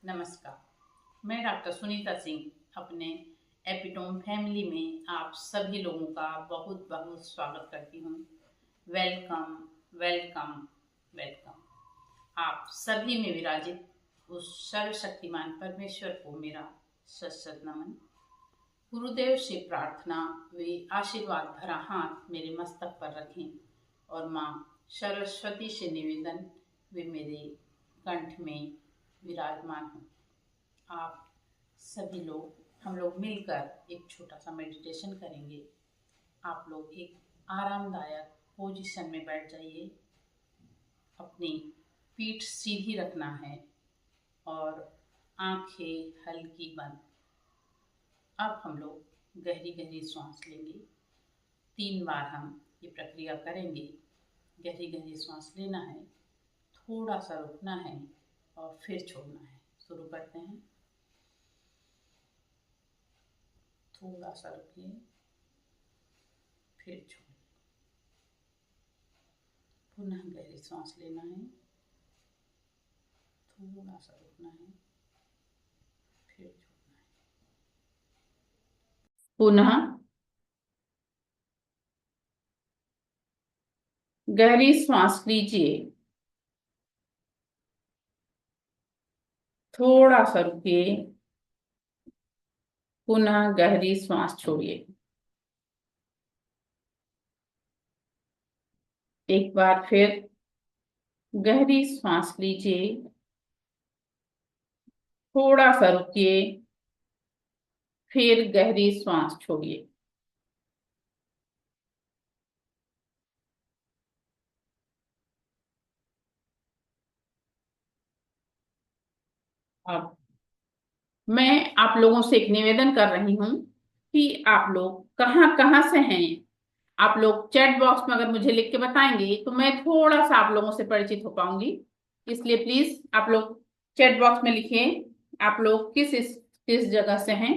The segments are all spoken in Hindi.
नमस्कार। मैं डॉक्टर सुनीता सिंह अपने एपिटोम फैमिली में आप सभी लोगों का बहुत बहुत स्वागत करती हूँ। Welcome welcome welcome. आप सभी में विराजित उस सर्वशक्तिमान परमेश्वर को मेरा सत सत नमन। गुरुदेव से प्रार्थना वे आशीर्वाद भरा हाथ मेरे मस्तक पर रखें और माँ सरस्वती से निवेदन वे मेरे कंठ में विराजमान हो। आप सभी लोग हम लोग मिलकर एक छोटा सा मेडिटेशन करेंगे। आप लोग एक आरामदायक पोजीशन में बैठ जाइए। अपनी पीठ सीधी रखना है और आंखें हल्की बंद। अब हम लोग गहरी गहरी सांस लेंगे। 3 बार हम ये प्रक्रिया करेंगे। गहरी गहरी सांस लेना है, थोड़ा सा रुकना है और फिर छोड़ना है। शुरू करते हैं। थोड़ा सा रुकिए, फिर छोड़िए। पुनः गहरी सांस लेना है, थोड़ा सा रुकना है, फिर छोड़ना है। पुनः गहरी सांस लीजिए, थोड़ा सा रुकिए, पुनः गहरी सांस छोड़िए। एक बार फिर गहरी सांस लीजिए, थोड़ा सा रुकिए, फिर गहरी सांस छोड़िए। अब मैं आप लोगों से एक निवेदन कर रही हूँ कि आप लोग कहाँ कहाँ से हैं। आप लोग चैट बॉक्स में अगर मुझे लिख के बताएंगे तो मैं थोड़ा सा आप लोगों से परिचित हो पाऊंगी। इसलिए प्लीज आप लोग चैट बॉक्स में लिखिए आप लोग किस जगह से हैं।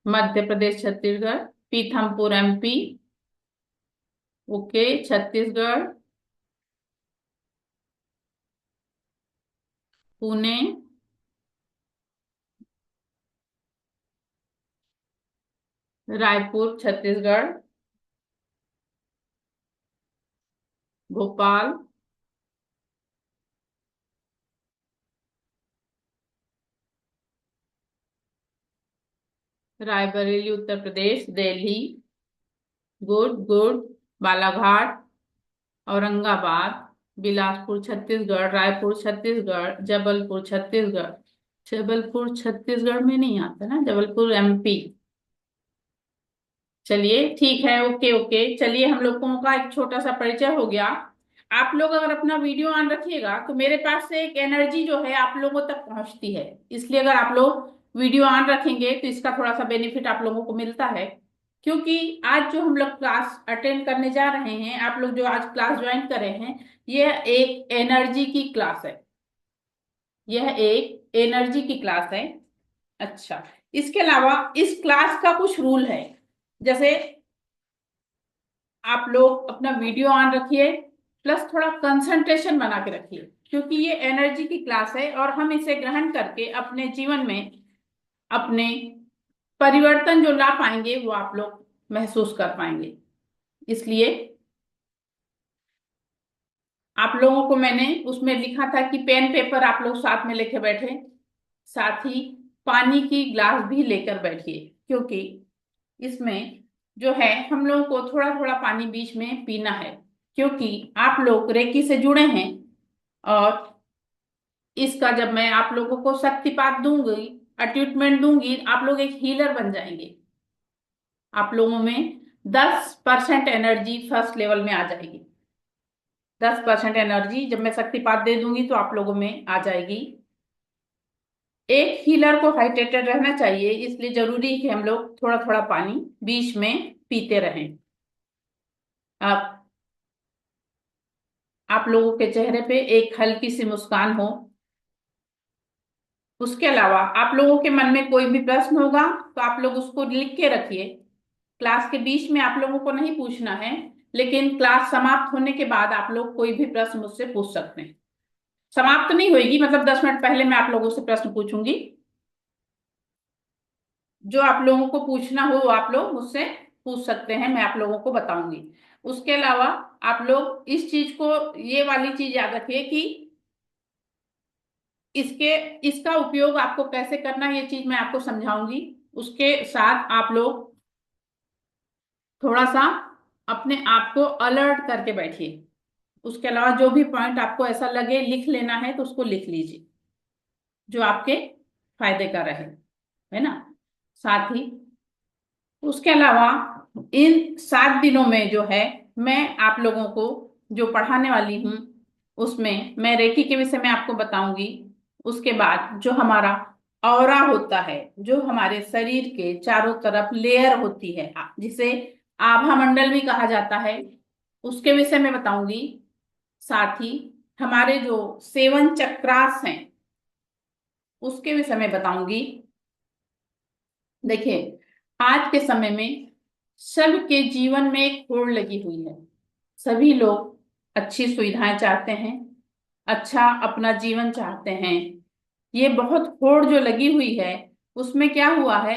Madhya Pradesh, Chhattisgarh, Pithampur MP, okay, Chhattisgarh, Pune, Raipur Chhattisgarh, Bhopal, Raebareli Uttar Pradesh, Delhi, good good, Balaghat, Aurangabad, Bilaspur Chhattisgarh, Raipur Chhattisgarh, Jabalpur Chhattisgarh. Jabalpur Chhattisgarh में नहीं आता ना, जबलपुर एमपी। चलिए ठीक है, ओके ओके। चलिए हम लोगों का एक छोटा सा परिचय हो गया। आप लोग अगर अपना वीडियो ऑन रखिएगा तो मेरे पास से एक एनर्जी जो है आप लोगों तक पहुंचती है। इसलिए अगर आप लोग वीडियो ऑन रखेंगे तो इसका थोड़ा सा बेनिफिट आप लोगों को मिलता है। क्योंकि आज जो हम लोग क्लास अटेंड करने जा रहे हैं, आप लोग जो आज क्लास ज्वाइन कर रहे हैं, यह एक एनर्जी की क्लास है। यह एक एनर्जी की क्लास है। अच्छा, इसके अलावा इस क्लास का कुछ रूल है। जैसे आप लोग अपना वीडियो ऑन रखिए, प्लस थोड़ा कंसंट्रेशन बना के रखिए, क्योंकि ये एनर्जी की क्लास है और हम इसे ग्रहण करके अपने जीवन में अपने परिवर्तन जो ला पाएंगे वो आप लोग महसूस कर पाएंगे। इसलिए आप लोगों को मैंने उसमें लिखा था कि पेन पेपर आप लोग साथ में लेके बैठे, साथ ही पानी की ग्लास भी लेकर बैठिए, क्योंकि इसमें जो है हम लोगों को थोड़ा थोड़ा पानी बीच में पीना है। क्योंकि आप लोग रेकी से जुड़े हैं और इसका जब मैं आप लोगों को शक्तिपात दूंगी, अट्यूटमेंट दूंगी, आप लोग एक हीलर बन जाएंगे। आप लोगों में 10% एनर्जी फर्स्ट लेवल में आ जाएगी। 10% एनर्जी जब मैं शक्तिपात दे दूंगी तो आप लोगों में आ जाएगी। एक हीलर को हाइड्रेटेड रहना चाहिए, इसलिए जरूरी है कि हम लोग थोड़ा थोड़ा पानी बीच में पीते रहें। अब आप लोगों के चेहरे पे एक हल्की सी मुस्कान हो। उसके अलावा आप लोगों के मन में कोई भी प्रश्न होगा तो आप लोग उसको लिख के रखिए। क्लास के बीच में आप लोगों को नहीं पूछना है, लेकिन क्लास समाप्त होने के बाद आप लोग कोई भी प्रश्न मुझसे पूछ सकते हैं। समाप्त नहीं होगी, मतलब 10 मिनट पहले मैं आप लोगों से प्रश्न पूछूंगी। जो आप लोगों को पूछना हो वो आप लोग मुझसे पूछ सकते हैं, मैं आप लोगों को बताऊंगी। उसके अलावा आप लोग इस चीज को, ये वाली चीज याद रखिए कि इसके इसका उपयोग आपको कैसे करना है, ये चीज मैं आपको समझाऊंगी। उसके साथ आप लोग थोड़ा सा अपने आप को अलर्ट करके बैठिए। उसके अलावा जो भी पॉइंट आपको ऐसा लगे लिख लेना है तो उसको लिख लीजिए, जो आपके फायदे का रहे, है ना। साथ ही उसके अलावा इन 7 दिनों में जो है, मैं आप लोगों को जो पढ़ाने वाली हूँ उसमें मैं रेकी के विषय में आपको बताऊंगी। उसके बाद जो हमारा ऑरा होता है, जो हमारे शरीर के चारों तरफ लेयर होती है, जिसे आभा मंडल भी कहा जाता है, उसके विषय में बताऊंगी। साथ ही हमारे जो 7 चक्रास हैं उसके विषय में बताऊंगी। देखिए, आज के समय में सबके जीवन में एक होड़ लगी हुई है। सभी लोग अच्छी सुविधाएं चाहते हैं, अच्छा अपना जीवन चाहते हैं। ये बहुत होड़ जो लगी हुई है, उसमें क्या हुआ है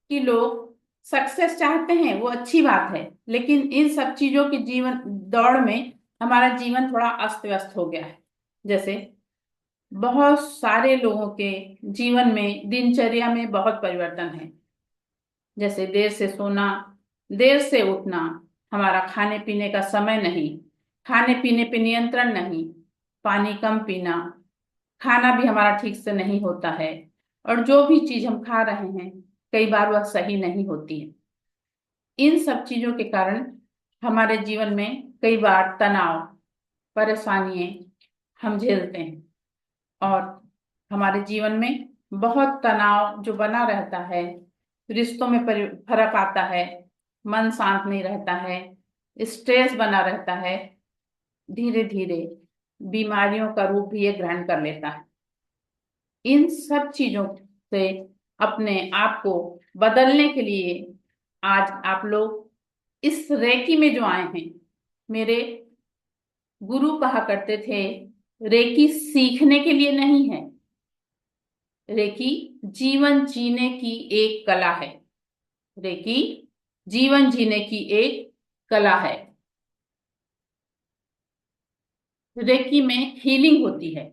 कि लोग सक्सेस चाहते हैं, वो अच्छी बात है, लेकिन इन सब चीजों की जीवन दौड़ में हमारा जीवन थोड़ा अस्त व्यस्त हो गया है। जैसे बहुत सारे लोगों के जीवन में दिनचर्या में बहुत परिवर्तन है। जैसे देर से सोना, देर से उठना, हमारा खाने पीने का समय नहीं, खाने पीने पे नियंत्रण नहीं, पानी कम पीना, खाना भी हमारा ठीक से नहीं होता है, और जो भी चीज हम खा रहे हैं कई बार वह सही नहीं होती है। इन सब चीजों के कारण हमारे जीवन में कई बार तनाव, परेशानियां हम झेलते हैं, और हमारे जीवन में बहुत तनाव जो बना रहता है, रिश्तों में फर्क आता है, मन शांत नहीं रहता है, स्ट्रेस बना रहता है, धीरे धीरे बीमारियों का रूप भी ये ग्रहण कर लेता है। इन सब चीजों से अपने आप को बदलने के लिए आज आप लोग इस रेकी में जो आए हैं, मेरे गुरु कहा करते थे, रेकी सीखने के लिए नहीं है, रेकी जीवन जीने की एक कला है। रेकी जीवन जीने की एक कला है। रेकी में हीलिंग होती है।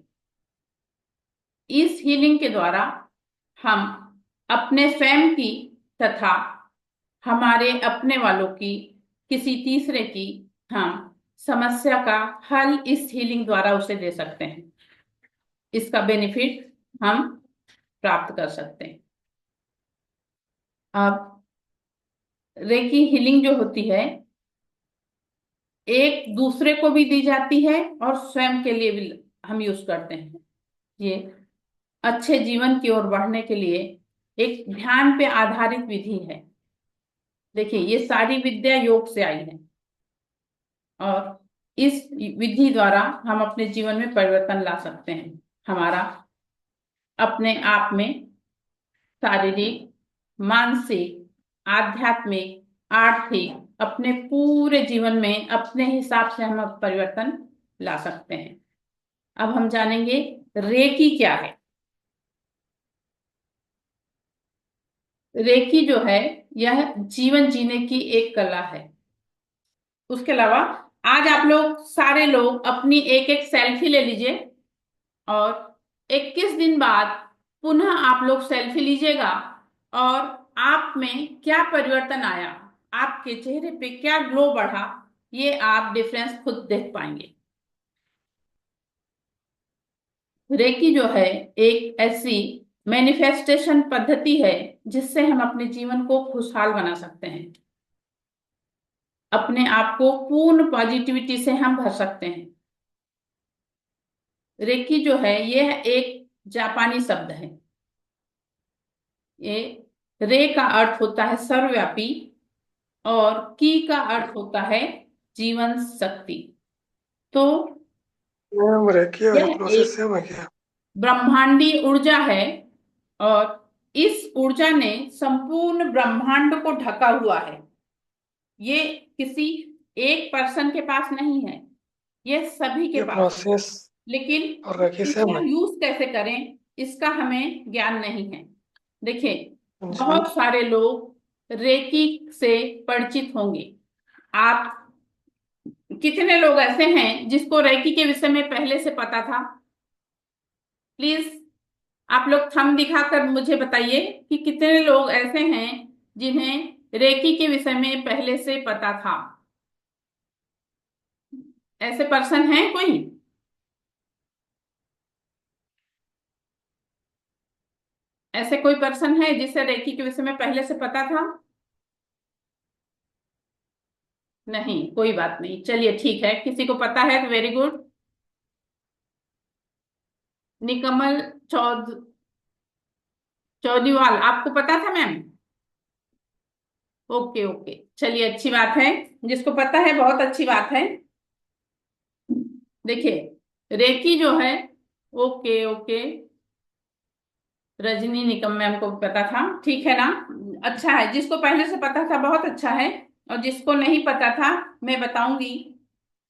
इस हीलिंग के द्वारा हम अपने स्वयं की तथा हमारे अपने वालों की, किसी तीसरे की, हम समस्या का हल इस हीलिंग द्वारा उसे दे सकते हैं। इसका बेनिफिट हम प्राप्त कर सकते हैं। अब रेकी हीलिंग जो होती है, एक दूसरे को भी दी जाती है और स्वयं के लिए भी हम यूज करते हैं। ये अच्छे जीवन की ओर बढ़ने के लिए एक ध्यान पे आधारित विधि है। देखिए, ये सारी विद्या योग से आई है, और इस विधि द्वारा हम अपने जीवन में परिवर्तन ला सकते हैं। हमारा अपने आप में शारीरिक, मानसिक, आध्यात्मिक, आर्थिक, अपने पूरे जीवन में अपने हिसाब से हम परिवर्तन ला सकते हैं। अब हम जानेंगे रेकी क्या है। रेकी जो है, यह जीवन जीने की एक कला है। उसके अलावा आज आप लोग सारे लोग अपनी एक एक सेल्फी ले लीजिए, और 21 दिन बाद पुनः आप लोग सेल्फी लीजिएगा, और आप में क्या परिवर्तन आया, आपके चेहरे पे क्या ग्लो बढ़ा, ये आप डिफरेंस खुद देख पाएंगे। रेकी जो है एक ऐसी मैनिफेस्टेशन पद्धति है जिससे हम अपने जीवन को खुशहाल बना सकते हैं। अपने आप को पूर्ण पॉजिटिविटी से हम भर सकते हैं। रेकी जो है यह एक जापानी शब्द है। ये रे का अर्थ होता है सर्वव्यापी, और की का अर्थ होता है जीवन शक्ति। तो मैम रेकी वाली यह प्रोसेस एक सेम है क्या? ब्रह्मांडी ऊर्जा है, और इस ऊर्जा ने संपूर्ण ब्रह्मांड को ढका हुआ है। ये किसी एक पर्सन के पास नहीं है, ये सभी के ये पास है। प्रोसेस लेकिन और रखी सेम इसका है। यूज कैसे करें, इसका हमें ज्ञान नहीं है। देखिए, जी। बहुत सारे लोग रेकी से परिचित होंगे। आप कितने लोग ऐसे हैं जिसको रेकी के विषय में पहले से पता था? प्लीज आप लोग थंब दिखाकर मुझे बताइए कि कितने लोग ऐसे हैं जिन्हें रेकी के विषय में पहले से पता था। ऐसे पर्सन है कोई? ऐसे कोई पर्सन है जिसे रेकी के विषय में पहले से पता था? नहीं, कोई बात नहीं, चलिए ठीक है, किसी को पता है तो वेरी गुड। निकमल चौधरीवाल, आपको पता था मैम? ओके ओके, चलिए अच्छी बात है, जिसको पता है बहुत अच्छी बात है। देखिए, रेकी जो है, okay okay, Rajni Nikam ma'am को पता था, ठीक है ना? अच्छा है, जिसको पहले से पता था बहुत अच्छा है। और जिसको नहीं पता था, मैं बताऊंगी,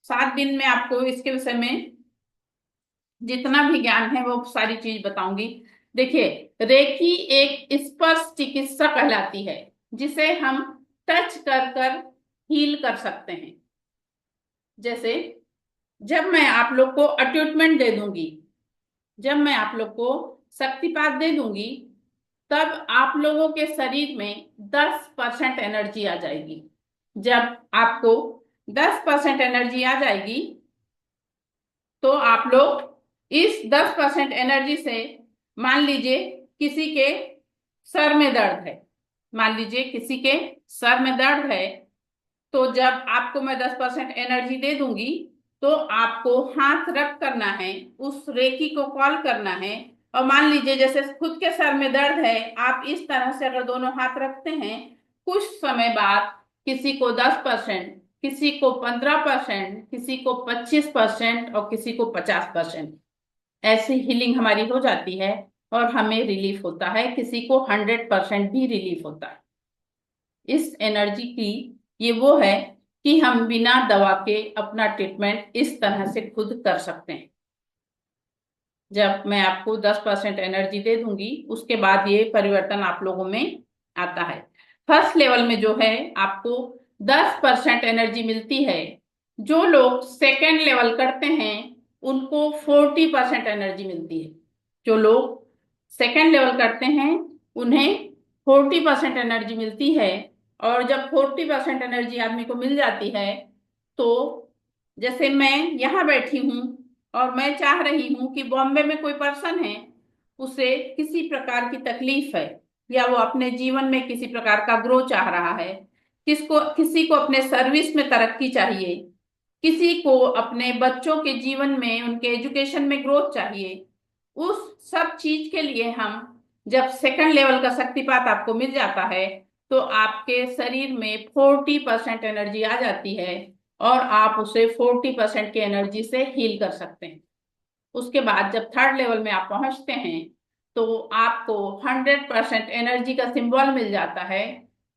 7 दिन में आपको इसके विषय में जितना भी ज्ञान है वो सारी चीज बताऊंगी। देखिए, रेकी एक स्पर्श चिकित्सा कहलाती है, जिसे हम टच कर कर हील कर सकते हैं। जैसे, जब मैं आप लोग को अट्यूटमेंट दे दूंगी, जब मैं आप लोग को शक्तिपात दे दूंगी, तब आप लोगों के शरीर में 10% एनर्जी आ जाएगी। जब आपको 10% एनर्जी आ जाएगी, तो आप लोग इस 10% एनर्जी से, मान लीजिए किसी के सर में दर्द है, मान लीजिए किसी के सर में दर्द है, तो जब आपको मैं 10% एनर्जी दे दूंगी, तो आपको हाथ रब करना है, उस रेकी को कॉल करना है। और मान लीजिए जैसे खुद के सर में दर्द है, आप इस तरह से अगर दोनों हाथ रखते हैं, कुछ समय बाद किसी को 10%, किसी को 15%, किसी को 25% और किसी को 50% ऐसी हीलिंग हमारी हो जाती है, और हमें रिलीफ होता है। किसी को 100% भी रिलीफ होता है। इस एनर्जी की ये वो है कि हम बिना दवा के अपना ट्रीटमेंट इस तरह से खुद कर सकते हैं। जब मैं आपको 10% एनर्जी दे दूंगी, उसके बाद ये परिवर्तन आप लोगों में आता है। फर्स्ट लेवल में जो है, आपको 10% एनर्जी मिलती है। जो लोग सेकेंड लेवल करते हैं, उनको 40% एनर्जी मिलती है। जो लोग सेकेंड लेवल करते हैं, उन्हें 40% एनर्जी मिलती है। और जब 40% एनर्जी आदमी को मिल जाती है, तो जैसे मैं यहाँ बैठी हूँ, और मैं चाह रही हूं कि बॉम्बे में कोई पर्सन है, उसे किसी प्रकार की तकलीफ है, या वो अपने जीवन में किसी प्रकार का ग्रो चाह रहा है, किसी को अपने सर्विस में तरक्की चाहिए, किसी को अपने बच्चों के जीवन में, उनके एजुकेशन में ग्रोथ चाहिए। उस सब चीज के लिए हम, जब सेकंड लेवल का शक्तिपात आपको मिल जाता है, तो आपके शरीर में 40% एनर्जी आ जाती है, और आप उसे 40% की एनर्जी से हील कर सकते हैं। उसके बाद जब थर्ड लेवल में आप पहुंचते हैं, तो आपको 100% एनर्जी का सिंबल मिल जाता है।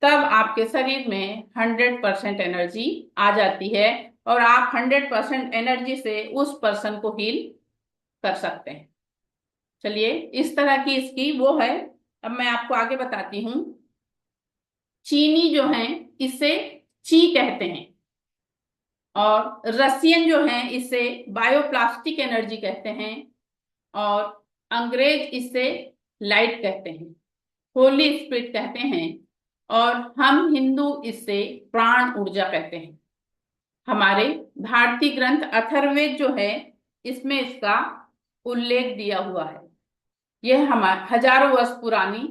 तब आपके शरीर में 100% एनर्जी आ जाती है, और आप 100% एनर्जी से उस पर्सन को हील कर सकते हैं। चलिए, इस तरह की इसकी वो है। अब मैं आपको आगे बताती हूँ। चीनी जो है, इसे ची कहते हैं, और रसियन जो है, इसे बायोप्लास्टिक एनर्जी कहते हैं, और अंग्रेज इसे लाइट कहते हैं, होली स्पिरिट कहते हैं, और हम हिंदू इसे प्राण ऊर्जा कहते हैं। हमारे भारतीय ग्रंथ अथर्ववेद जो है, इसमें इसका उल्लेख दिया हुआ है। यह हमारे हजारों वर्ष पुरानी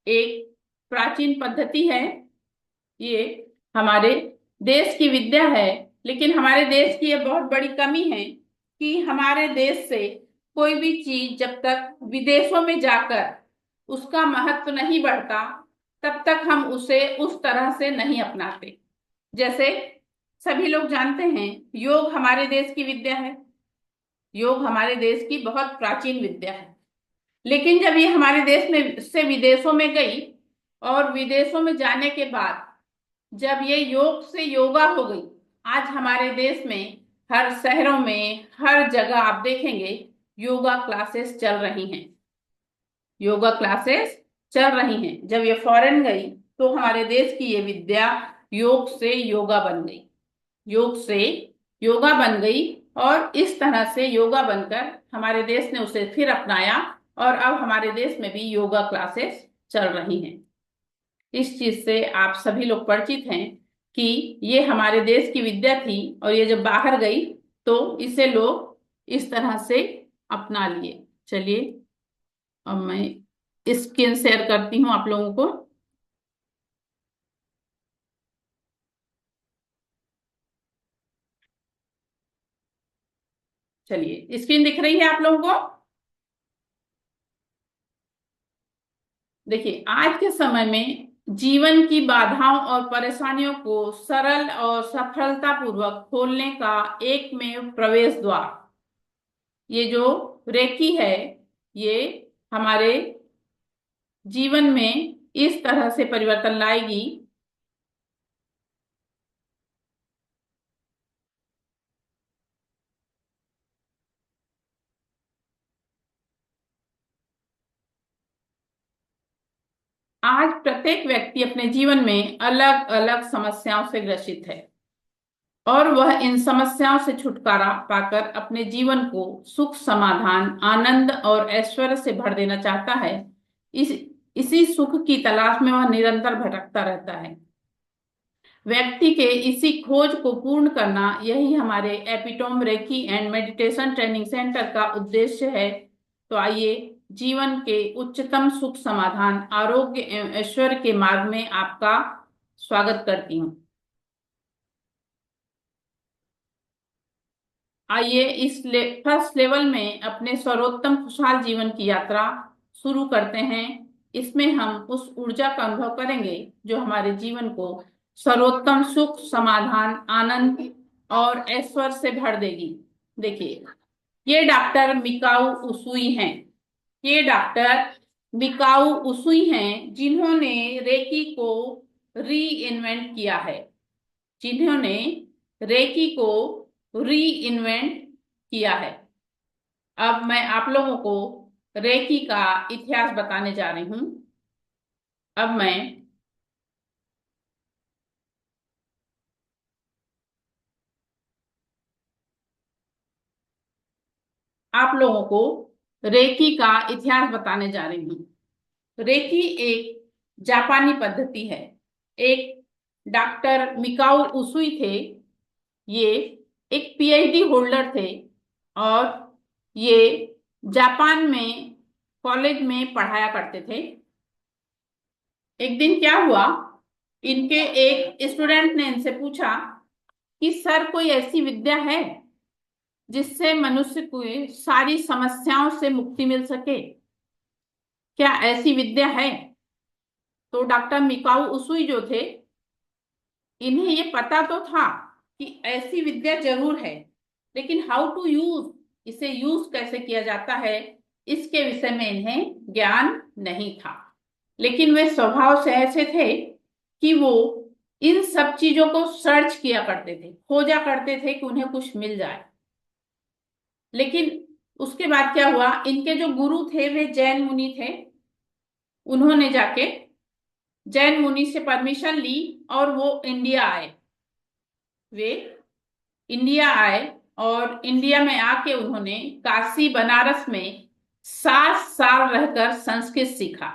एक प्राचीन पद्धति है। ये हमारे देश की विद्या है। लेकिन हमारे देश की यह बहुत बड़ी कमी है कि हमारे देश से कोई भी चीज जब तक विदेशों में जाकर उसका महत्व नहीं बढ़ता, तब तक हम उसे उस तरह से नहीं अपनाते। जैसे सभी लोग जानते हैं, योग हमारे देश की विद्या है, योग हमारे देश की बहुत प्राचीन विद्या है। लेकिन जब ये हमारे देश में से विदेशों में गई, और विदेशों में जाने के बाद जब ये योग से योगा हो गई, आज हमारे देश में हर शहरों में हर जगह आप देखेंगे योगा क्लासेस चल रही हैं। योगा क्लासेस चल रही हैं। जब ये फॉरेन गई तो हमारे देश की ये विद्या योग से योगा बन गई। योग से योगा बन गई और इस तरह से योगा बनकर हमारे देश ने उसे फिर अपनाया और अब हमारे देश में भी योगा क्लासेस चल रही हैं। इस चीज से आप सभी लोग परिचित हैं कि ये हमारे देश की विद्या थी और ये जब बाहर गई तो इसे लोग इस तरह से अपना लिए। चलिए अब मैं स्क्रीन शेयर करती हूँ आप लोगों को। चलिए स्क्रीन दिख रही है आप लोगों को। देखिए आज के समय में जीवन की बाधाओं और परेशानियों को सरल और सफलतापूर्वक खोलने का एकमेव प्रवेश द्वार ये जो रेकी है, ये हमारे जीवन में इस तरह से परिवर्तन लाएगी। आज प्रत्येक व्यक्ति अपने जीवन में अलग अलग समस्याओं से ग्रसित है और वह इन समस्याओं से छुटकारा पाकर अपने जीवन को सुख, समाधान, आनंद और ऐश्वर्य से भर देना चाहता है। इस इसी सुख की तलाश में वह निरंतर भटकता रहता है। व्यक्ति के इसी खोज को पूर्ण करना यही हमारे epitome recce and meditation training centre का उद्देश्य है। तो आइए जीवन के उच्चतम सुख, समाधान, आरोग्य एवं ऐश्वर्य के मार्ग में आपका स्वागत करती हूँ। आइए इस फर्स्ट लेवल में अपने सर्वोत्तम खुशहाल जीवन की यात्रा शुरू करते हैं। इसमें हम उस ऊर्जा का अनुभव करेंगे जो हमारे जीवन को सर्वोत्तम सुख, समाधान, आनंद और ऐश्वर्य से भर देगी। देखिए ये डॉक्टर मिकाऊ उसूई हैं। ये डॉक्टर मिकाऊ उसूई हैं जिन्होंने रेकी को री इन्वेंट किया है। जिन्होंने रेकी को री इन्वेंट किया है। अब मैं आप लोगों को रेकी का इतिहास बताने जा रही हूं। अब मैं आप लोगों को रेकी का इतिहास बताने जा रही हूं। रेकी एक जापानी पद्धति है। एक डॉक्टर मिकाऊ उसूई थे। ये एक पीएचडी होल्डर थे और ये जापान में कॉलेज में पढ़ाया करते थे। एक दिन क्या हुआ, इनके एक स्टूडेंट ने इनसे पूछा कि सर कोई ऐसी विद्या है जिससे मनुष्य को सारी समस्याओं से मुक्ति मिल सके, क्या ऐसी विद्या है? तो डॉक्टर मिकाऊ उसूई जो थे, इन्हें ये पता तो था कि ऐसी विद्या जरूर है, लेकिन हाउ टू यूज, इसे यूज कैसे किया जाता है, इसके विषय में इन्हें ज्ञान नहीं था। लेकिन वे स्वभाव से ऐसे थे कि वो इन सब चीजों को सर्च किया करते थे, खोजा करते थे कि उन्हें कुछ मिल जाए। लेकिन उसके बाद क्या हुआ, इनके जो गुरु थे वे जैन मुनि थे। उन्होंने जाके जैन मुनि से परमिशन ली और वो इंडिया आए। वे इंडिया आए और इंडिया में आके उन्होंने काशी बनारस में 7 साल रहकर संस्कृत सीखा।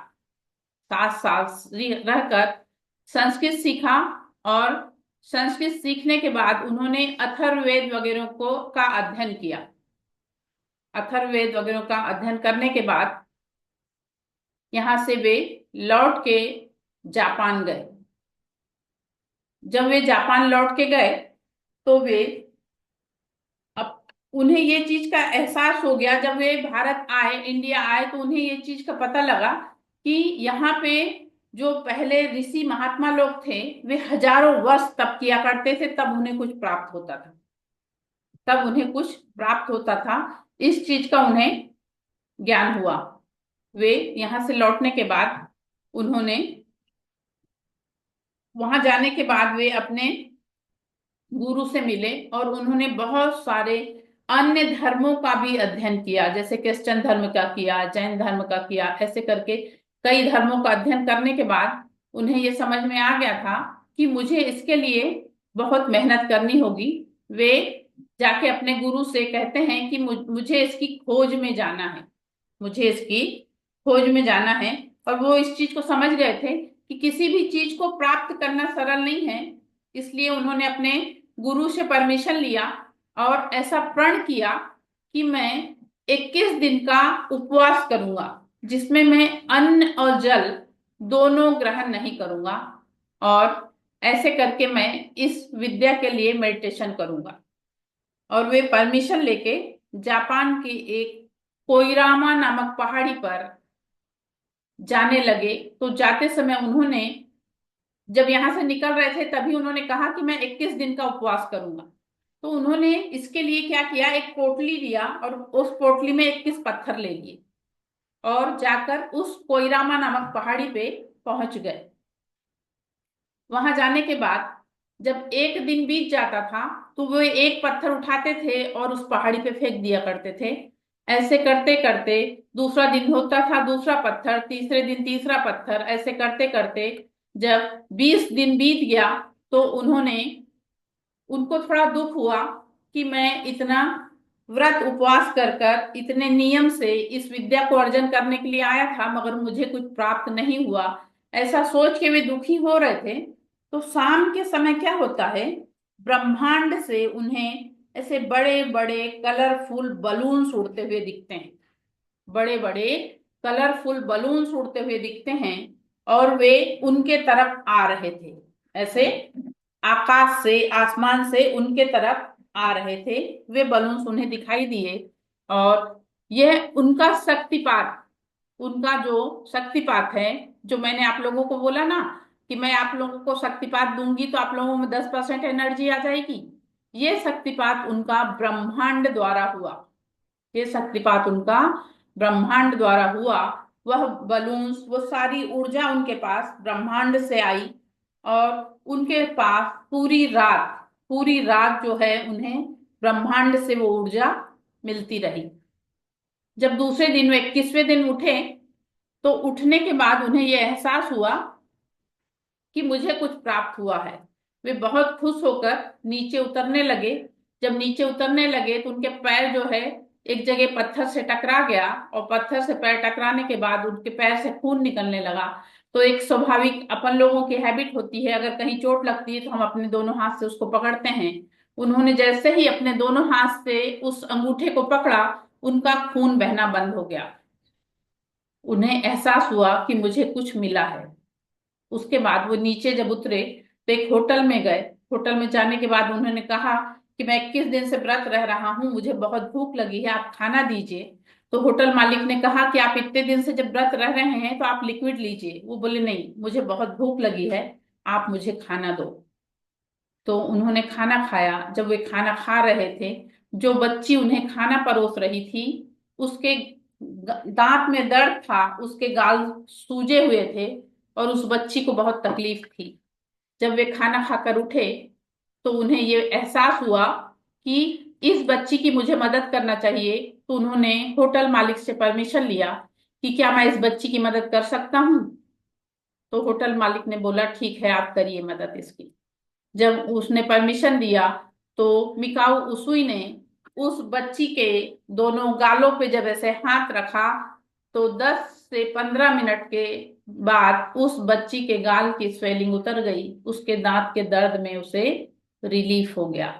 7 साल रहकर संस्कृत सीखा और संस्कृत सीखने के बाद उन्होंने अथर्ववेद वगैरह को का अध्ययन किया। अथर्ववेद वगैरह का अध्ययन करने के बाद यहां से वे लौट के जापान गए। जब वे जापान लौट के गए तो वे अब उन्हें ये चीज का एहसास हो गया, जब वे भारत आए, इंडिया आए, तो उन्हें ये चीज का पता लगा कि यहाँ पे जो पहले ऋषि महात्मा लोग थे वे हजारों वर्ष तप किया करते थे, तब उन्हें कुछ प्राप्त होता था। तब उन्हें कुछ प्राप्त होता था। इस चीज का उन्हें ज्ञान हुआ। वे यहां से लौटने के बाद उन्होंने, वहां जाने के बाद वे अपने गुरु से मिले और उन्होंने बहुत सारे अन्य धर्मों का भी अध्ययन किया, जैसे क्रिश्चियन धर्म का किया, जैन धर्म का किया। ऐसे करके कई धर्मों का अध्ययन करने के बाद उन्हें ये समझ में आ गया था कि मुझे इसके लिए बहुत मेहनत करनी होगी। वे जाके अपने गुरु से कहते हैं कि मुझे इसकी खोज में जाना है, मुझे इसकी खोज में जाना है। और वो इस चीज को समझ गए थे कि किसी भी चीज को प्राप्त करना सरल नहीं है। इसलिए उन्होंने अपने गुरु से परमिशन लिया और ऐसा प्रण किया कि मैं 21 दिन का उपवास करूंगा, जिसमें मैं अन्न और जल दोनों ग्रहण नहीं करूंगा, और ऐसे करके मैं इस विद्या के लिए मेडिटेशन करूंगा। और वे परमिशन लेके जापान के एक कोइरामा नामक पहाड़ी पर जाने लगे। तो जाते समय उन्होंने, जब यहां से निकल रहे थे तभी उन्होंने कहा कि मैं 21 दिन का उपवास करूंगा। तो उन्होंने इसके लिए क्या किया, एक पोटली लिया और उस पोटली में 21 पत्थर ले लिए और जाकर उस कोइरामा नामक पहाड़ी पे पहुंच गए। वहां जाने के बाद जब एक दिन बीत जाता था तो वो एक पत्थर उठाते थे और उस पहाड़ी पे फेंक दिया करते थे। ऐसे करते करते दूसरा दिन होता था, दूसरा पत्थर, तीसरे दिन तीसरा पत्थर, ऐसे करते करते जब 20 दिन बीत गया तो उनको थोड़ा दुख हुआ कि मैं इतना व्रत उपवास कर कर इतने नियम से इस विद्या को अर्जन करने के लिए आया था, मगर मुझे कुछ प्राप्त नहीं हुआ। ऐसा सोच के वे दुखी हो रहे थे। तो शाम के समय क्या होता है, ब्रह्मांड से उन्हें ऐसे बड़े बड़े कलरफुल बलून्स उड़ते हुए दिखते हैं, बड़े बड़े कलरफुल बलून्स उड़ते हुए दिखते हैं। और वे उनके तरफ आ रहे थे, ऐसे आकाश से, आसमान से उनके तरफ आ रहे थे। वे बलून्स उन्हें दिखाई दिए और यह उनका शक्तिपात, उनका जो शक्तिपात है, जो मैंने आप लोगों को बोला ना कि मैं आप लोगों को शक्तिपात दूंगी तो आप लोगों में 10% एनर्जी आ जाएगी। ये शक्तिपात उनका ब्रह्मांड द्वारा हुआ, ये शक्तिपात उनका ब्रह्मांड द्वारा हुआ। वह बलून्स, वो सारी ऊर्जा उनके पास ब्रह्मांड से आई और उनके पास पूरी रात जो है उन्हें ब्रह्मांड से वो ऊर्जा मिलती रही। जब दूसरे दिन, वो 21वें दिन उठे, तो उठने के बाद उन्हें यह एहसास हुआ कि मुझे कुछ प्राप्त हुआ है। वे बहुत खुश होकर नीचे उतरने लगे। जब नीचे उतरने लगे तो उनके पैर जो है एक जगह पत्थर से टकरा गया और पत्थर से पैर टकराने के बाद उनके पैर से खून निकलने लगा। तो एक स्वाभाविक अपन लोगों की हैबिट होती है, अगर कहीं चोट लगती है तो हम अपने दोनों हाथ से उसको पकड़ते हैं। उन्होंने जैसे ही अपने दोनों हाथ से उस अंगूठे को पकड़ा, उनका खून बहना बंद हो गया। उन्हें एहसास हुआ कि मुझे कुछ मिला है। उसके बाद वो नीचे जब उतरे तो एक होटल में गए। होटल में जाने के बाद उन्होंने कहा कि मैं 21 दिन से व्रत रह रहा हूँ, मुझे बहुत भूख लगी है, आप खाना दीजिए। तो होटल मालिक ने कहा कि आप इतने दिन से जब व्रत रह रहे हैं तो आप लिक्विड लीजिए। वो बोले नहीं, मुझे बहुत भूख लगी है, आप मुझे खाना दो। तो उन्होंने खाना खाया। जब वे खाना खा रहे थे, जो बच्ची उन्हें खाना परोस रही थी, उसके दांत में दर्द था, उसके गाल सूजे हुए थे और उस बच्ची को बहुत तकलीफ थी। जब वे खाना खाकर उठे तो उन्हें ये एहसास हुआ कि इस बच्ची की मुझे मदद करना चाहिए। तो उन्होंने होटल मालिक से परमिशन लिया कि क्या मैं इस बच्ची की मदद कर सकता हूँ। तो होटल मालिक ने बोला ठीक है, आप करिए मदद इसकी। जब उसने परमिशन दिया तो मिकाऊ उസുई ने उस बच्ची के दोनों गालों पे जब ऐसे हाथ रखा तो 10 से 15 मिनट के बाद उस बच्ची के गाल की स्वेलिंग उतर गई, उसके दांत के दर्द में उसे रिलीफ हो गया।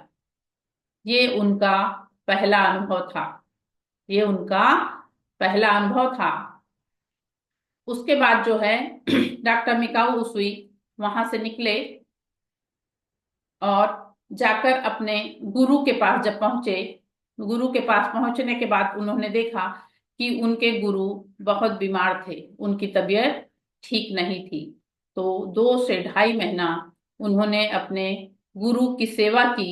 ये उनका पहला अनुभव था, ये उनका पहला अनुभव था। उसके बाद जो है डॉक्टर मिकाऊ उസുई वहां से निकले और जाकर अपने गुरु के पास जब पहुंचे, गुरु के पास पहुंचने के बाद उन्होंने देखा कि उनके गुरु बहुत बीमार थे, उनकी तबीयत ठीक नहीं थी। तो 2 से ढाई महीना उन्होंने अपने गुरु की सेवा की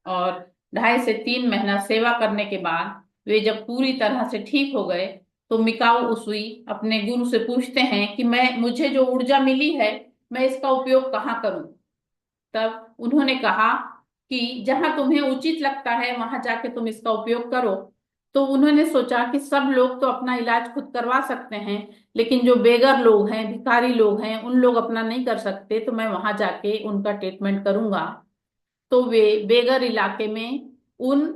और 2.5 से 3 महीना सेवा करने के बाद वे जब पूरी तरह से ठीक हो गए तो मिकाऊ उസുई अपने गुरु से पूछते हैं कि मुझे जो ऊर्जा मिली है, मैं इसका उपयोग कहाँ करूं। तब उन्होंने कहा कि जहां तुम्हें उचित लगता है वहां जाके तुम इसका उपयोग करो। तो उन्होंने सोचा कि सब लोग तो अपना इलाज खुद करवा सकते हैं, लेकिन जो बेगर लोग हैं, भिखारी लोग हैं, उन लोग अपना नहीं कर सकते, तो मैं वहां जाके उनका ट्रीटमेंट करूंगा। तो वे बेगर इलाके में उन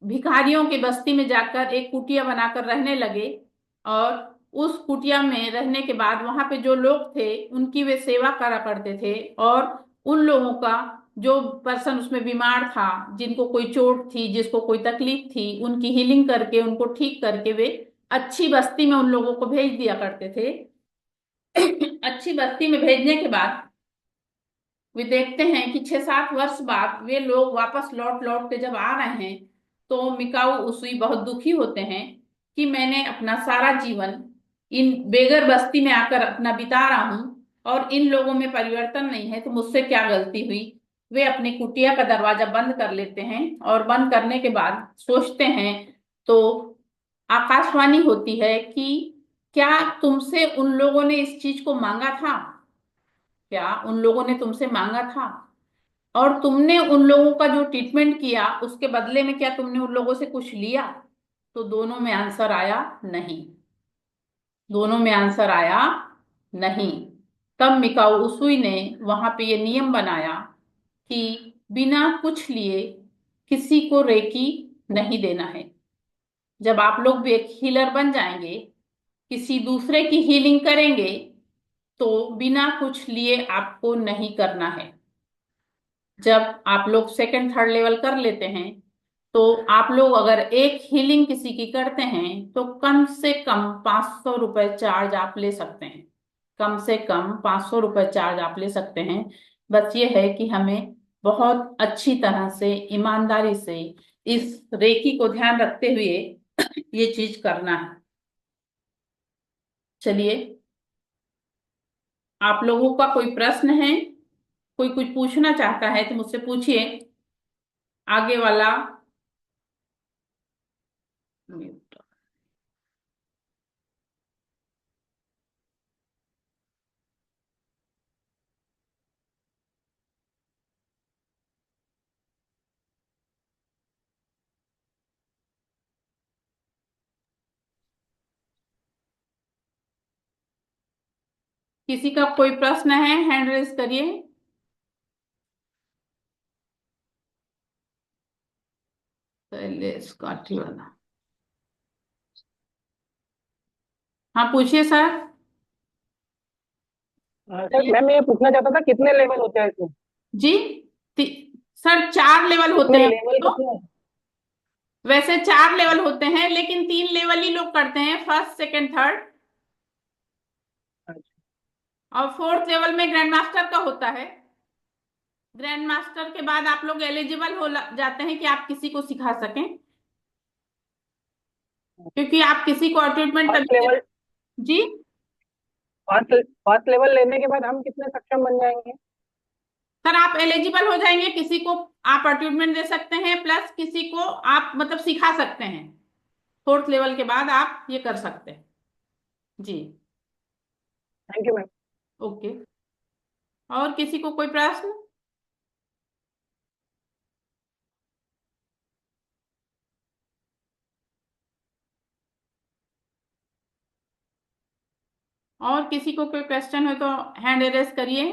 भिखारियों की बस्ती में जाकर एक कुटिया बनाकर रहने लगे। और उस कुटिया में रहने के बाद वहां पे जो लोग थे उनकी वे सेवा करा करते थे। और उन लोगों का, जो पर्सन उसमें बीमार था, जिनको कोई चोट थी, जिसको कोई तकलीफ थी, उनकी हीलिंग करके, उनको ठीक करके वे अच्छी बस्ती में उन लोगों को भेज दिया करते थे। अच्छी बस्ती में भेजने के बाद वे देखते हैं कि 6-7 वर्ष बाद वे लोग वापस लौट लौट के जब आ रहे हैं, तो मिकाऊ उसूई बहुत दुखी होते हैं कि मैंने अपना सारा जीवन इन बेगर बस्ती में आकर अपना बिता रहा हूं और इन लोगों में परिवर्तन नहीं है, तो मुझसे क्या गलती हुई। वे अपनी कुटिया का दरवाजा बंद कर लेते हैं और बंद करने के बाद सोचते हैं। तो आकाशवाणी होती है कि क्या तुमसे उन लोगों ने इस चीज को मांगा था? क्या उन लोगों ने तुमसे मांगा था? और तुमने उन लोगों का जो ट्रीटमेंट किया उसके बदले में क्या तुमने उन लोगों से कुछ लिया? तो दोनों में आंसर आया नहीं। दोनों में आंसर आया नहीं। तब मिकाओ उസുई ने वहां पे ये नियम बनाया कि बिना कुछ लिए किसी को रेकी नहीं देना है। जब आप लोग भी एक हीलर बन जाएंगे, किसी दूसरे की हीलिंग करेंगे, तो बिना कुछ लिए आपको नहीं करना है। जब आप लोग सेकंड थर्ड लेवल कर लेते हैं, तो आप लोग अगर एक हीलिंग किसी की करते हैं तो कम से कम 500 रुपये चार्ज आप ले सकते हैं। कम से कम 500 रुपये चार्ज आप ले सकते हैं। बस ये है कि हमें बहुत अच्छी तरह से, ईमानदारी से इस रेकी को ध्यान रखते हुए ये चीज करना है। चलिए, आप लोगों का कोई प्रश्न है? कोई कुछ पूछना चाहता है तो मुझसे पूछिए। आगे वाला। किसी का कोई प्रश्न है, हैंड रेज करिए। पहले स्कॉटी वाला। हाँ, पूछिए सर। सर मैम ये पूछना चाहता था कितने लेवल होते हैं इसमें। जी। सर 4 लेवल होते इसमें हैं लेवल तो। कितने हैं? वैसे 4 लेवल होते हैं, लेकिन 3 लेवल ही लोग करते हैं, फर्स्ट सेकंड थर्ड। अच्छा। और फोर्थ लेवल में ग्रैंड मास्टर का होता है। ग्रैंड मास्टर के बाद आप लोग एलिजिबल हो जाते हैं कि आप किसी को सिखा सकें, क्योंकि आप किसी को ट्रीटमेंट फर्स्ट तभी। लेवल जी। फर्स्ट फर्स्ट लेवल लेने के बाद हम कितने सक्षम बन जाएंगे? सर आप एलिजिबल हो जाएंगे, किसी को आप ट्रीटमेंट दे सकते हैं, प्लस किसी को आप मतलब सिखा सकते हैं। फोर्थ लेवल के बाद आप ये कर सकते हैं। जी। Thank you ma'am. ओके। और किसी को कोई प्रश्न? और किसी को कोई क्वेश्चन हो तो हैंड रेज करिए।